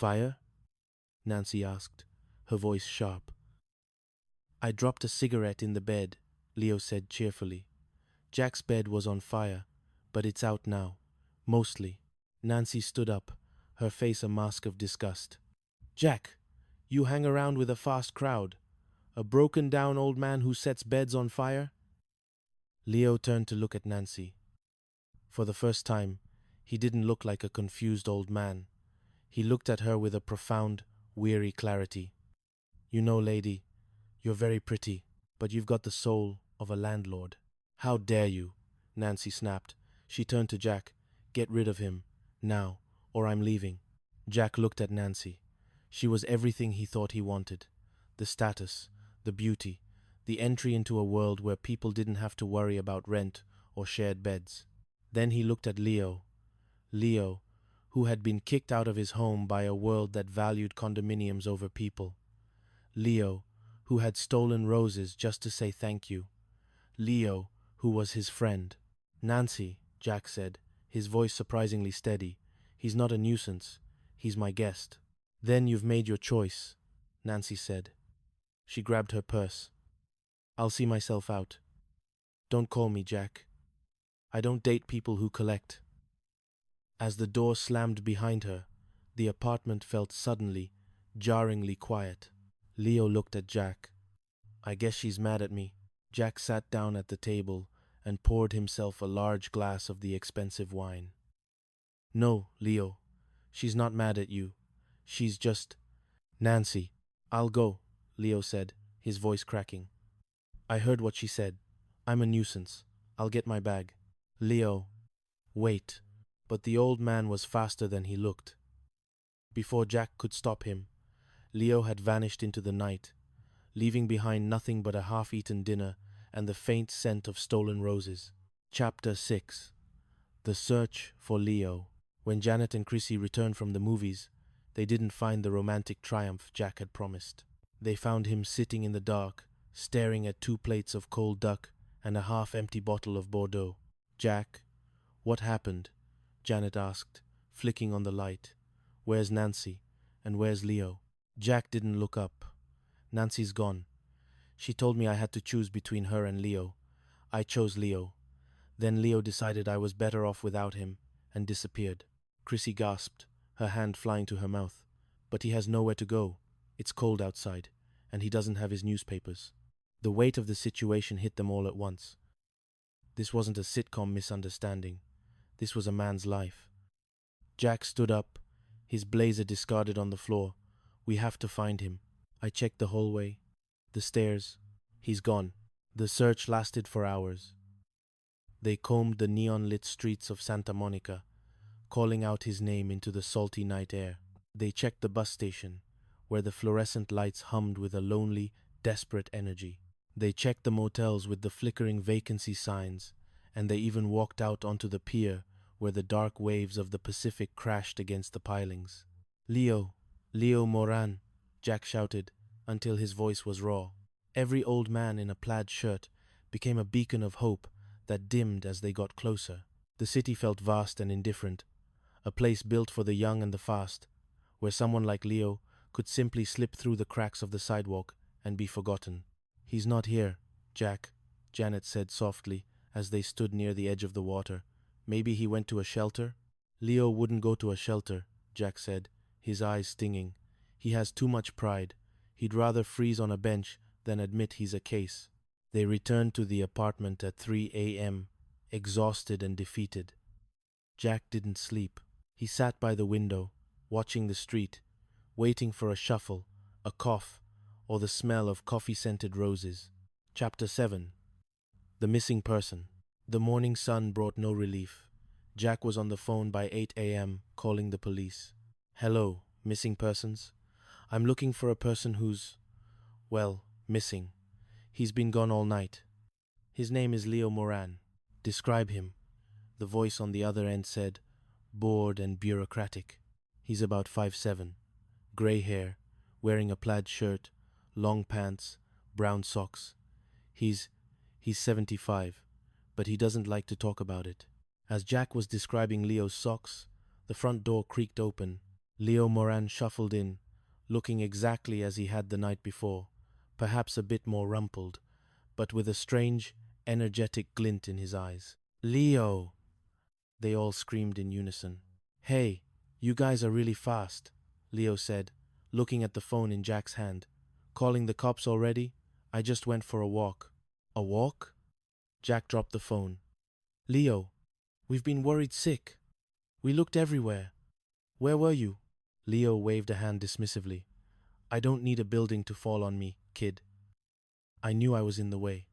Fire? Nancy asked, her voice sharp. I dropped a cigarette in the bed, Leo said cheerfully. Jack's bed was on fire, but it's out now. Mostly. Nancy stood up, her face a mask of disgust. Jack, you hang around with a fast crowd. A broken-down old man who sets beds on fire? Leo turned to look at Nancy. For the first time, he didn't look like a confused old man. He looked at her with a profound, weary clarity. You know, lady, you're very pretty, but you've got the soul of a landlord. How dare you? Nancy snapped. She turned to Jack. Get rid of him, now, or I'm leaving. Jack looked at Nancy. She was everything he thought he wanted. The status, the beauty, the entry into a world where people didn't have to worry about rent or shared beds. Then he looked at Leo. Leo, who had been kicked out of his home by a world that valued condominiums over people. Leo, who had stolen roses just to say thank you. Leo, who was his friend. Nancy, Jack said, his voice surprisingly steady. He's not a nuisance. He's my guest. Then you've made your choice, Nancy said. She grabbed her purse. I'll see myself out. Don't call me Jack. I don't date people who collect. As the door slammed behind her, the apartment felt suddenly, jarringly quiet. Leo looked at Jack. I guess she's mad at me. Jack sat down at the table and poured himself a large glass of the expensive wine. No, Leo, she's not mad at you. She's just… Nancy, I'll go, Leo said, his voice cracking. I heard what she said. I'm a nuisance. I'll get my bag. Leo, wait. But the old man was faster than he looked. Before Jack could stop him, Leo had vanished into the night, leaving behind nothing but a half-eaten dinner and the faint scent of stolen roses. Chapter 6. The Search for Leo. When Janet and Chrissy returned from the movies, they didn't find the romantic triumph Jack had promised. They found him sitting in the dark, staring at 2 plates of cold duck and a half-empty bottle of Bordeaux. Jack, what happened? Janet asked, flicking on the light. Where's Nancy? And where's Leo? Jack didn't look up. Nancy's gone. She told me I had to choose between her and Leo. I chose Leo. Then Leo decided I was better off without him and disappeared. Chrissy gasped, her hand flying to her mouth. But he has nowhere to go. It's cold outside, and he doesn't have his newspapers. The weight of the situation hit them all at once. This wasn't a sitcom misunderstanding. This was a man's life. Jack stood up, his blazer discarded on the floor. We have to find him. I checked the hallway, the stairs. He's gone. The search lasted for hours. They combed the neon-lit streets of Santa Monica, calling out his name into the salty night air. They checked the bus station, where the fluorescent lights hummed with a lonely, desperate energy. They checked the motels with the flickering vacancy signs, and they even walked out onto the pier where the dark waves of the Pacific crashed against the pilings. Leo Moran, Jack shouted, until his voice was raw. Every old man in a plaid shirt became a beacon of hope that dimmed as they got closer. The city felt vast and indifferent, a place built for the young and the fast, where someone like Leo could simply slip through the cracks of the sidewalk and be forgotten. He's not here, Jack, Janet said softly as they stood near the edge of the water. Maybe he went to a shelter? Leo wouldn't go to a shelter, Jack said, his eyes stinging. He has too much pride. He'd rather freeze on a bench than admit he's a case. They returned to the apartment at 3 a.m., exhausted and defeated. Jack didn't sleep. He sat by the window, watching the street, waiting for a shuffle, a cough, or the smell of coffee-scented roses. Chapter 7. The Missing Person. The morning sun brought no relief. Jack was on the phone by 8 a.m., calling the police. Hello, missing persons? I'm looking for a person who's, well, missing. He's been gone all night. His name is Leo Moran. Describe him. The voice on the other end said, bored and bureaucratic. He's about 5'7", gray hair, wearing a plaid shirt, long pants, brown socks. He's 75, but he doesn't like to talk about it. As Jack was describing Leo's socks, the front door creaked open, Leo Moran shuffled in, looking exactly as he had the night before, perhaps a bit more rumpled, but with a strange, energetic glint in his eyes. "Leo!" they all screamed in unison. "Hey, you guys are really fast," Leo said, looking at the phone in Jack's hand. "Calling the cops already? I just went for a walk." "A walk?" Jack dropped the phone. "Leo, we've been worried sick. We looked everywhere. Where were you?" Leo waved a hand dismissively. "I don't need a building to fall on me, kid. I knew I was in the way.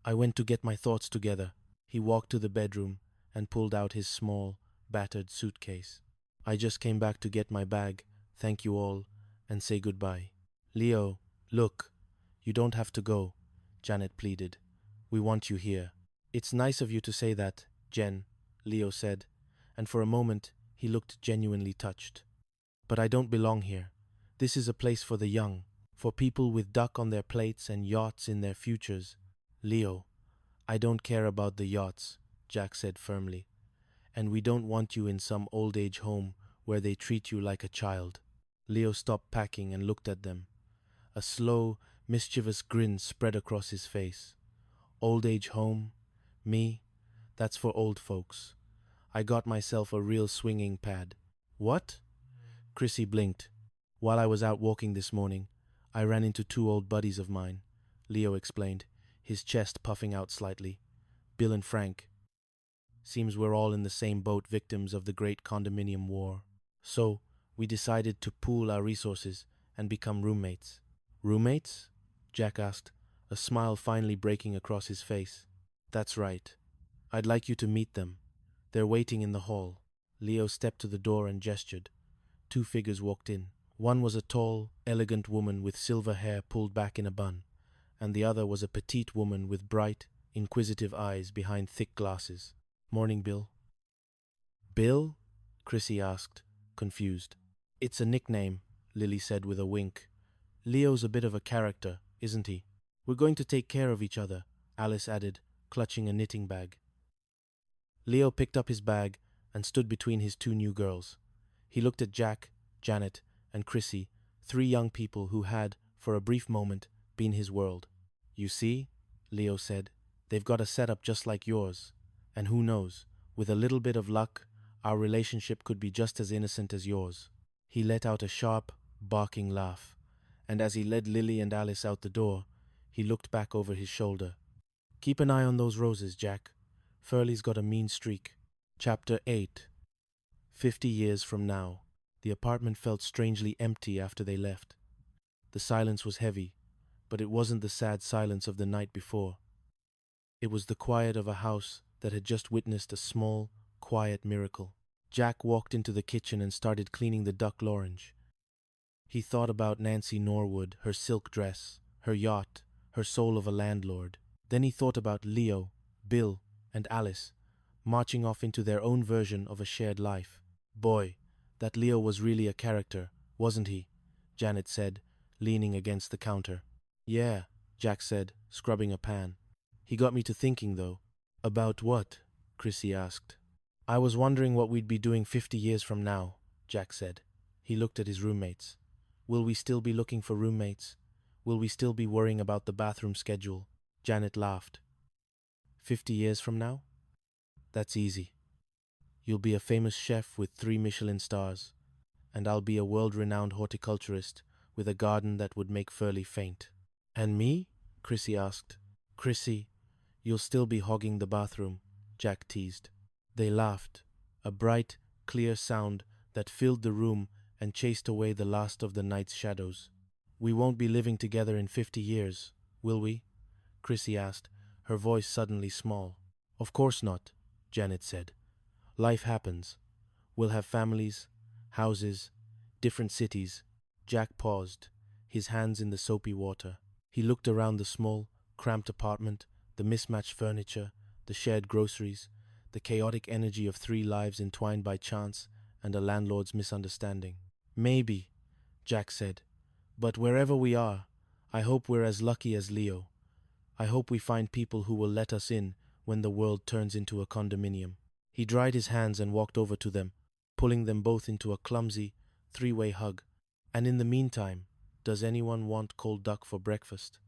I went to get my thoughts together." He walked to the bedroom and pulled out his small, battered suitcase. "I just came back to get my bag, thank you all, and say goodbye." "Leo, look, you don't have to go," Janet pleaded. "We want you here." "It's nice of you to say that, Jen," Leo said, and for a moment he looked genuinely touched. "But I don't belong here. This is a place for the young, for people with duck on their plates and yachts in their futures." "Leo, I don't care about the yachts," Jack said firmly. "And we don't want you in some old age home where they treat you like a child." Leo stopped packing and looked at them. A slow, mischievous grin spread across his face. "Old age home? Me? That's for old folks. I got myself a real swinging pad." "What?" Chrissy blinked. "While I was out walking this morning, I ran into two old buddies of mine," Leo explained, his chest puffing out slightly. "Bill and Frank. Seems we're all in the same boat, victims of the great condominium war. So, we decided to pool our resources and become roommates." "Roommates?" Jack asked, a smile finally breaking across his face. "That's right. I'd like you to meet them. They're waiting in the hall." Leo stepped to the door and gestured. Two figures walked in. One was a tall, elegant woman with silver hair pulled back in a bun, and the other was a petite woman with bright, inquisitive eyes behind thick glasses. "Morning, Bill." "Bill?" Chrissy asked, confused. "It's a nickname," Lily said with a wink. "Leo's a bit of a character, isn't he?" "We're going to take care of each other," Alice added, clutching a knitting bag. Leo picked up his bag and stood between his two new girls. He looked at Jack, Janet, and Chrissy, three young people who had, for a brief moment, been his world. "You see," Leo said, "they've got a setup just like yours. And who knows, with a little bit of luck, our relationship could be just as innocent as yours." He let out a sharp, barking laugh, and as he led Lily and Alice out the door, he looked back over his shoulder. "Keep an eye on those roses, Jack. Furley's got a mean streak." Chapter 8. 50 years from now. The apartment felt strangely empty after they left. The silence was heavy, but it wasn't the sad silence of the night before. It was the quiet of a house that had just witnessed a small, quiet miracle. Jack walked into the kitchen and started cleaning the duck l'orange. He thought about Nancy Norwood, her silk dress, her yacht, her soul of a landlord. Then he thought about Leo, Bill, and Alice, marching off into their own version of a shared life. "Boy, that Leo was really a character, wasn't he?" Janet said, leaning against the counter. "Yeah," Jack said, scrubbing a pan. "He got me to thinking, though." "About what?" Chrissy asked. "I was wondering what we'd be doing 50 years from now," Jack said. He looked at his roommates. "Will we still be looking for roommates? Will we still be worrying about the bathroom schedule?" Janet laughed. 50 years from now? That's easy. You'll be a famous chef with 3 Michelin stars, and I'll be a world-renowned horticulturist with a garden that would make Furley faint." "And me?" Chrissy asked. "Chrissy, you'll still be hogging the bathroom," Jack teased. They laughed, a bright, clear sound that filled the room and chased away the last of the night's shadows. "We won't be living together in 50 years, will we?" Chrissy asked, her voice suddenly small. "Of course not," Janet said. "Life happens. We'll have families, houses, different cities." Jack paused, his hands in the soapy water. He looked around the small, cramped apartment, the mismatched furniture, the shared groceries, the chaotic energy of 3 lives entwined by chance and a landlord's misunderstanding. "Maybe," Jack said. "But wherever we are, I hope we're as lucky as Leo. I hope we find people who will let us in when the world turns into a condominium." He dried his hands and walked over to them, pulling them both into a clumsy, three-way hug. And in the meantime, does anyone want cold duck for breakfast?